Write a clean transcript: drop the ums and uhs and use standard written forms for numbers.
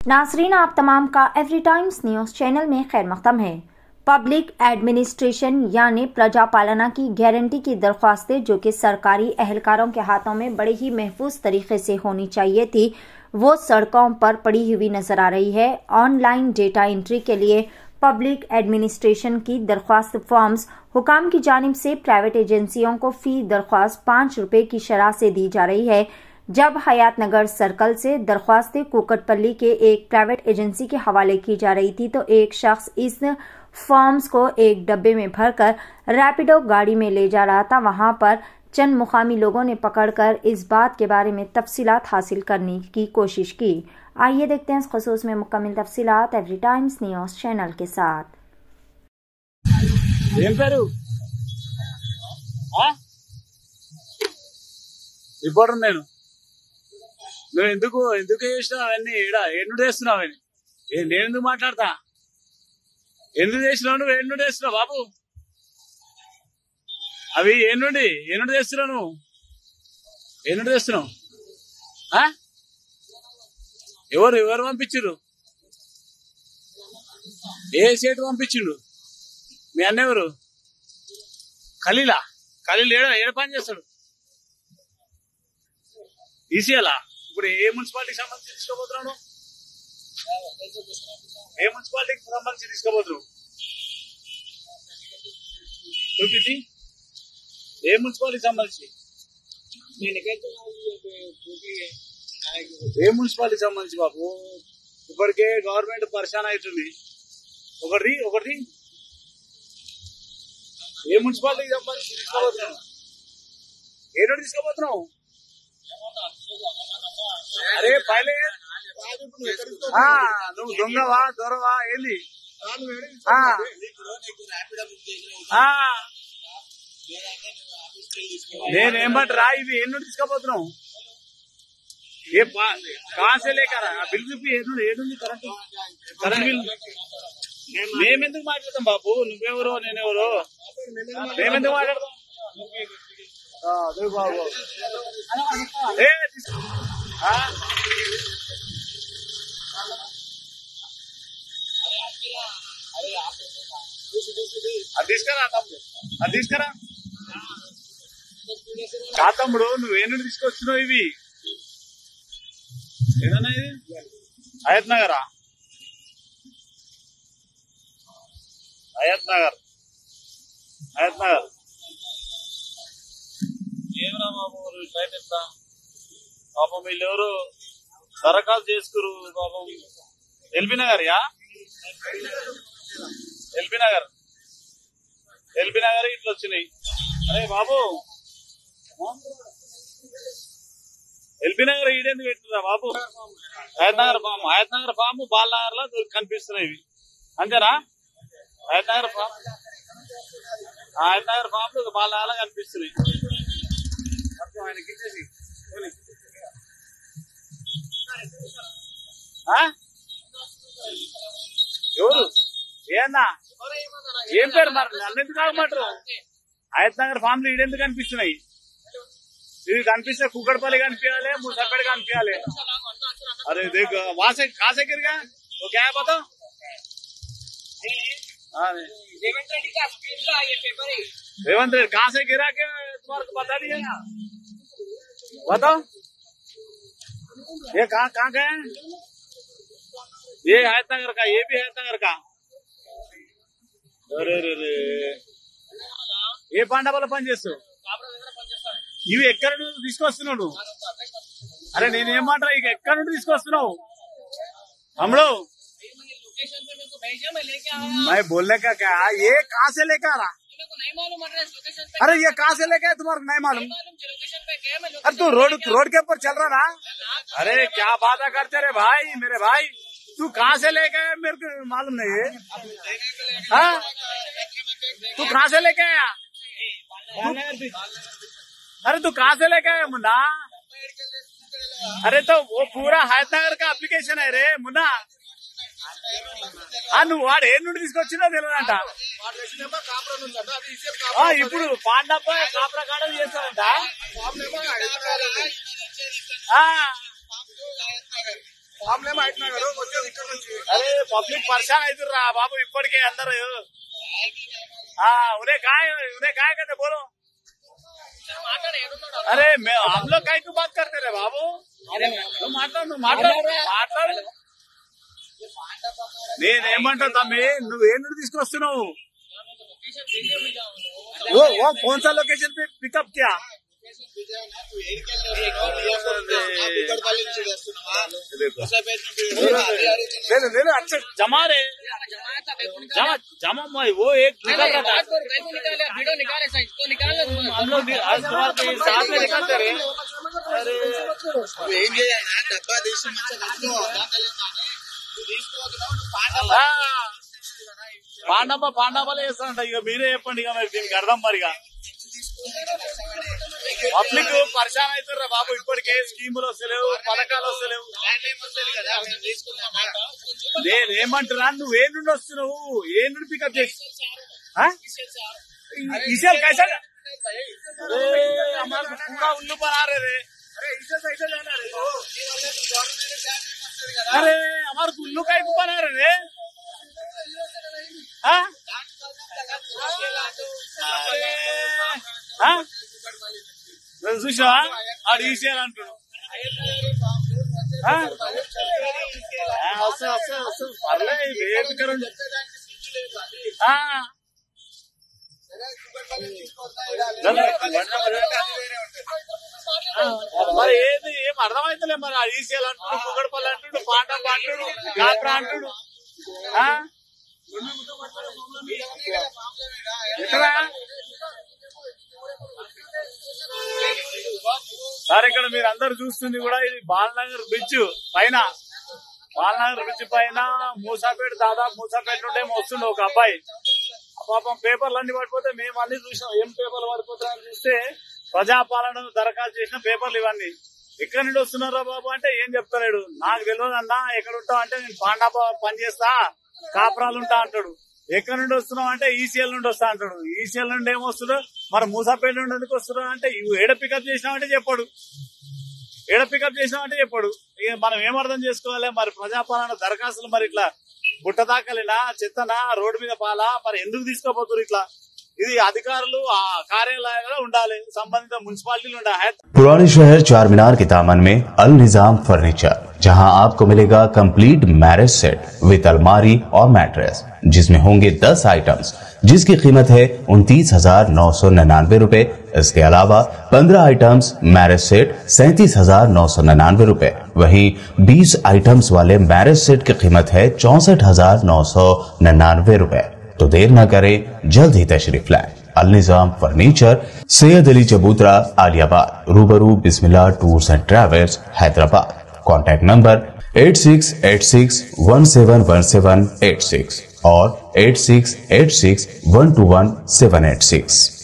नाज़रीन, आप तमाम का एवरी टाइम्स न्यूज़ चैनल में खैर मक़दम है। पब्लिक एडमिनिस्ट्रेशन यानी प्रजा पालना की गारंटी की दरख्वास्तें जो कि सरकारी एहलकारों के हाथों में बड़े ही महफूज तरीके से होनी चाहिए थी, वो सड़कों पर पड़ी हुई नजर आ रही है। ऑनलाइन डेटा एंट्री के लिए पब्लिक एडमिनिस्ट्रेशन की दरख्वास्त फॉर्म्स हुकाम की जानिब से प्राइवेट एजेंसियों को फी दरख्वास्त 5 रुपए की शरह से दी जा रही है, जब हयात नगर सर्कल से दरख्वास्तें कुकटपल्ली के एक प्राइवेट एजेंसी के हवाले की जा रही थी, तो एक शख्स इस फॉर्म्स को एक डब्बे में भरकर रैपिडो गाड़ी में ले जा रहा था। वहां पर चंद मुकामी लोगों ने पकड़कर इस बात के बारे में तफसीलात हासिल करने की कोशिश की। आइए देखते हैं इस खुसूस में मुकम्मल तफसीलात एवरी टाइम्स न्यूज़ चैनल के साथ। నువ్వు ఎందుకు చేసినావు అవన్నీ? ఎన్నుడు చేస్తున్నావని నేను ఎందుకు మాట్లాడతా? ఎందుకు చేసినావు నువ్వు? ఎన్నుడు చేస్తున్నావు బాబు? అవి ఎన్నుడు చేస్తున్నావు నువ్వు? ఎన్నుడు చేస్తున్నావు? ఎవరు పంపించిర్రు? ఏ సేటు పంపించిండు? మీ అన్న ఎవరు? ఖలీల్ ఏడ పని చేస్తాడు? ఈసీఎలా? ఇప్పుడు ఏ మున్సిపాలిటీకి సంబంధించి తీసుకోబోతున్నాను? ఏ మున్సిపాలిటీకి సంబంధించి తీసుకోబోతున్నావు? చూపించి ఏ మున్సిపాలిటీకి సంబంధించి? ఏ మున్సిపాలిటీకి సంబంధించి బాబు? ఇప్పటికే గవర్నమెంట్ పరిశాన్ అవుతుంది. ఒకటి ఏ మున్సిపాలిటీకి సంబంధించి తీసుకోబోతున్నావు? ఏ నుండి తీసుకోబోతున్నావు? అరే పైలే నువ్వు దొంగవా దొరవా ఏంది? నేనేమంటారా? ఇవి ఎన్నుండి తీసుకోబోతున్నావు? ఏ కాసే లేకరా బిల్ చూపి ఏడుంది కరెంట్ బిల్? మేమెందుకు మాట్లాడతాం బాబు? నువ్వెవరో నేనెవరో మేమెందుకు మాట్లాడతాం? బాబు అది తీసుకురా కా తమ్ముడు. నువ్వేనుండి తీసుకొస్తున్నావు ఇవి? ఏదన్నా ఇది హయత్ నగర్ ఏమరా బాబు బయట ఎట్లా? పాపం వీళ్ళెవరు దరఖాస్తు చేసుకురు పాపం. ఎల్బీ నగర్ ఇట్లా వచ్చినాయి. అరే బాబు, ఎల్బీ నగర్ ఈడెందుకు పెట్టిరా బాబు? హయత్ నగర్ ఫామ్ బాలనగర్ లో కనిపిస్తున్నాయి ఇవి, అంతేనా? హయత్ నగర్ ఫామ్ బాలనగర్ లో కనిపిస్తున్నాయి. ఆయనకి ఇచ్చేసి ఎవరు ఏనా ఏం పేరు మరి? నన్నెందుకు కాగమంటారు? హయత్ నగర్ ఫామ్ లో ఈడెందుకు కనిపిస్తున్నాయి? ఇవి కనిపిస్తే కుక్కడపల్లి కనిపించాలి, ముసపేట కనిపించాలి. अरे देख वहां से कहाँ से गिर गया? वो क्या है बताओ? रेवंत रेड्डी का स्क्रीन का ये पेपर है। रेवंत रेड्डी कहाँ से गिरा के तुम्हारे को बता दिया? बताओ ये कहाँ का है? ये हयात नगर का, ये भी हयात नगर का। अरे ఏ పాండాబాలో పని చేస్తావు? ఇవి ఎక్కడ నుండి తీసుకొస్తున్నావు? अरे నేనేమంటా, ఇక ఎక్కడ నుండి తీసుకొస్తున్నావు? हमलो मैं बोलने का क्या? ये कहाँ से लेकर आ रहा? अरे ये कहाँ से लेकर आया? तुम्हारे नहीं मालूम? अरे तू रोड के ऊपर चल रहा ना? अरे क्या बात करते रे भाई, मेरे भाई, तू कहाँ से लेके आया? मेरे को मालूम नहीं है। तू कहाँ से लेके आया? अरे तू कहाँ से लेके आया मुन्ना? अरे तो वो पूरा हयात नगर का अप्लिकेशन है रे मुन्ना। నువ్వు వాడు ఏ నుండి తీసుకొచ్చినా తెలియదంట. ఇప్పుడు పాండప్ప కాపరా కాడ చేస్తాడంట. अरे पब्लिक परेशान అవుతుర్రా బాబు ఇప్పటికే అందరూ उन्हें काय कहते बोलो। अरे हम लोग काय की बात करते रे बाबू। మాట్లాడు నేనేమంటా తమ్మి నువ్వేం తీసుకొస్తున్నావు। वो कौन सा लोकेशन पे पिकअप किया। अच्छा जमा रे जमा वो एक निकाल रहा था। वीडियो निकाले हम लोग साथ में निकालते रहे। పాండవాలే చేస్తానంట ఇక మీరే చెప్పండి ఇక మరి దీనికి అర్థం మరిగా పబ్లిక్ పరిశాన్ అవుతారా బాబు ఇప్పటికే స్కీములు వస్తలేవు పథకాలు వస్తలేవు నేనేమంటున్నా నువ్వే నుండి వస్తున్నావు ఏ నుండి పికప్ చేసి इसेल कैसा हमारे पूरा उल्लू बना रहे थे। अरे हमारे उल्लू का ही बना रहे थे। చూసా ఆడు ఈసీఎల్ అంటున్నాడు వస్తే పర్లేదు ఏం కరండి మరి ఏది ఏం అర్థమైతలే మరి ఆ ఈసీఎల్ అంటుడు కుగడపల్లి అంటుడు పాండవ అంటుడు గాత్ర అంటుడు సార్ ఇక్కడ మీరు అందరు చూస్తుంది కూడా ఇది బాలనగర్ బ్రిడ్జ్ పైన మూసాపేట దాదాపు మూసాపేట నుండి వస్తుండే ఒక అబ్బాయి పాపం పేపర్లు అన్ని పడిపోతే మేము అన్ని చూసాం ఏం పేపర్లు పడిపోతాయని చూస్తే ప్రజాపాలన దరఖాస్తు చేసిన పేపర్లు ఇవన్నీ ఎక్కడి నుండి వస్తున్నారా బాబు అంటే ఏం చెప్తలేడు నాకు తెలియదు అన్నా ఎక్కడ ఉంటావు అంటే నేను పాండా పని చేస్తా కాపురాలు ఉంటా అంటాడు ఎక్కడి నుండి వస్తున్నావు అంటే ఈసీఎల్ నుండి వస్తా అంటాడు ఈసీఎల్ నుండి ఏమొస్తుందో మరి మూసాపేట నుండి ఎందుకు వస్తున్నావు అంటే ఏడ పికప్ చేసినామంటే చెప్పాడు ఇక మనం ఏమర్థం చేసుకోవాలి మరి ప్రజాపాలన దరఖాస్తులు మరి ఇట్లా గుట్ట దాకలేనా చెత్తనా రోడ్డు మీద పాలా మరి ఎందుకు తీసుకోపోతారు ఇట్లా ఇది అధికారులు ఆ కార్యాలయాల్లో ఉండాలి సంబంధిత మున్సిపాలిటీలు ఉండాలి। पुराने शहर चार मीनार के दामन में अल निजाम फर्नीचर जहां आपको मिलेगा कंप्लीट मैरिज सेट विद अलमारी और मैट्रेस जिसमें होंगे 10 आइटम्स जिसकी कीमत है 29,999 रुपए। इसके अलावा 15 आइटम्स मैरिज सेट 37,999 रुपए। वहीं 20 आइटम्स वाले मैरिज सेट की कीमत है 64,999 रुपए। तो देर न करें जल्द ही तशरीफ लाएं। अल निजाम फर्नीचर सैयद अली चबूतरा आलियाबाद रूबरू Bismillah tours and travels Hyderabad. Contact number 8686171786 और 8686121786।